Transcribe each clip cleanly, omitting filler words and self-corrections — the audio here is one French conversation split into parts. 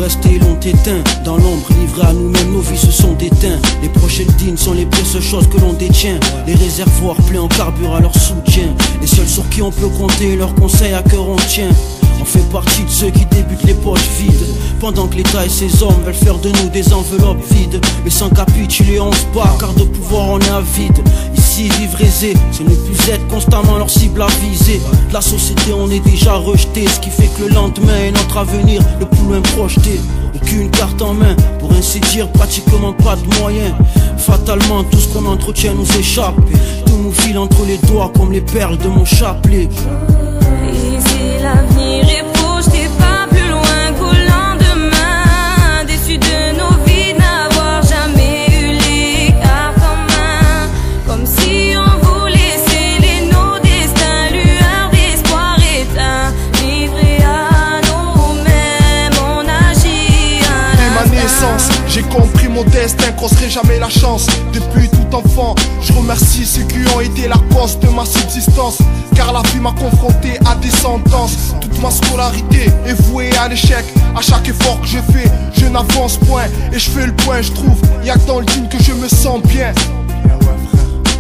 restés et l'ont éteint. Dans l'ombre, livrés à nous-mêmes, nos vies se sont déteintes. Les prochaines dignes sont les précieuses choses que l'on détient. Les réservoirs pleins en carburant à leur soutien. Les seuls sur qui on peut compter, leurs conseils à cœur on tient. On fait partie de ceux qui débutent les poches vides, pendant que l'État et ses hommes veulent faire de nous des enveloppes vides. Mais sans capituler on se bat, car de pouvoir on est avide. Ici vivre aisé, c'est ne plus être constamment leur cible à viser. De la société on est déjà rejeté, ce qui fait que le lendemain est notre avenir le plus loin projeté. Aucune carte en main, pour ainsi dire pratiquement pas de moyens. Fatalement tout ce qu'on entretient nous échappe. Tout nous file entre les doigts comme les perles de mon chapelet. Ici l'avenir est projeté pas plus loin qu'au lendemain. Déçus de nos vies n'avoir jamais eu les cartes en main. Comme si on voulait sceller nos destins, lueur d'espoir éteint. Livrés à nous-mêmes, on agit à l'instinct. Dès ma naissance, j'ai compris mon destin, crosserai jamais la chance. Depuis tout enfant, je remercie ceux qui ont été la cause de ma subsistance. Car la vie m'a confronté à des sentences. Toute ma scolarité est vouée à l'échec. À chaque effort que je fais, je n'avance point. Et je fais le point, je trouve, y'a que dans le digne que je me sens bien.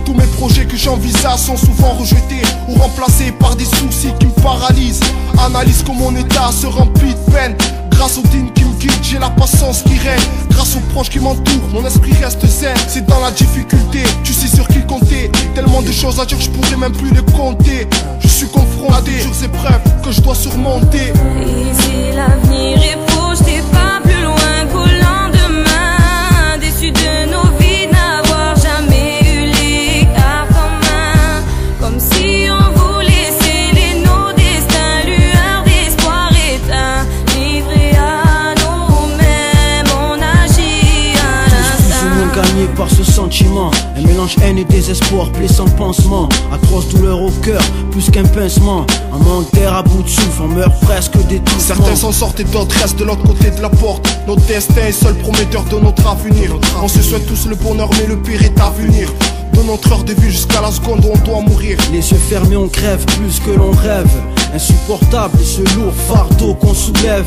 Tous mes projets que j'envisage sont souvent rejetés ou remplacés par des soucis qui me paralysent. Analyse comme mon état se remplit de peine. Grâce au digne qui me guide, j'ai la patience qui règne. Grâce aux proches qui m'entourent, mon esprit reste zen. C'est dans la difficulté, tu sais sur qui compter. Tellement de choses à dire que je pourrais même plus les compter. Je suis confronté à des dures épreuves que je dois surmonter. Ici l'avenir est projeté pas plus loin qu'au lendemain. Déçus de nos vies n'avoir jamais eu les cartes en main. Comme si on voulait sceller nos destins, lueur d'espoir éteint. Livrés à nous-mêmes, on agit à l'instinct. Tous plus ou moins gagnés par ce sentiment. Un mélange haine et désespoir, plaie sans pansement. Atroce douleur au cœur, plus qu'un pincement. Un manque d'air à bout de souffle, on meurt presque d'étouffement. Certains s'en sortent et d'autres restent de l'autre côté de la porte. Notre destin est seul prometteur de notre avenir. On se souhaite tous le bonheur mais le pire est à venir. De notre heure de vie jusqu'à la seconde où on doit mourir. Les yeux fermés on crève plus que l'on rêve. Insupportable ce lourd fardeau qu'on soulève.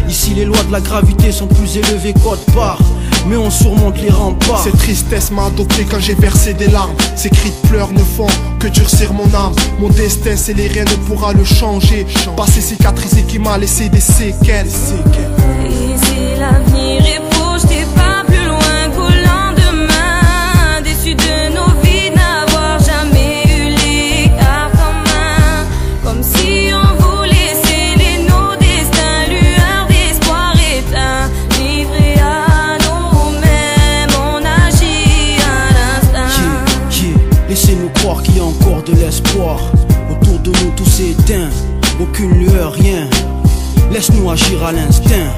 Ici les lois de la gravité sont plus élevées qu'autre part, mais on surmonte les remparts. Cette tristesse m'a adopté quand j'ai versé des larmes. Ces cris de pleurs ne font que durcir mon âme. Mon destin scellé, rien ne pourra le changer. Passé cicatrisé qui m'a laissé des séquelles. Ici l'avenir est projeté pas plus loin qu'au lendemain. Déçus de nos vies n'avoir jamais eu les cartes en main. Comme si on voulait sceller nos destins, lueur d'espoir éteint. Livrés à nous-mêmes, on agit à l'instinct. Laissez-nous croire qu'il y a encore de l'espoir. Autour de nous tout s'est éteint, aucune lueur, rien. Laisse-nous agir à l'instinct.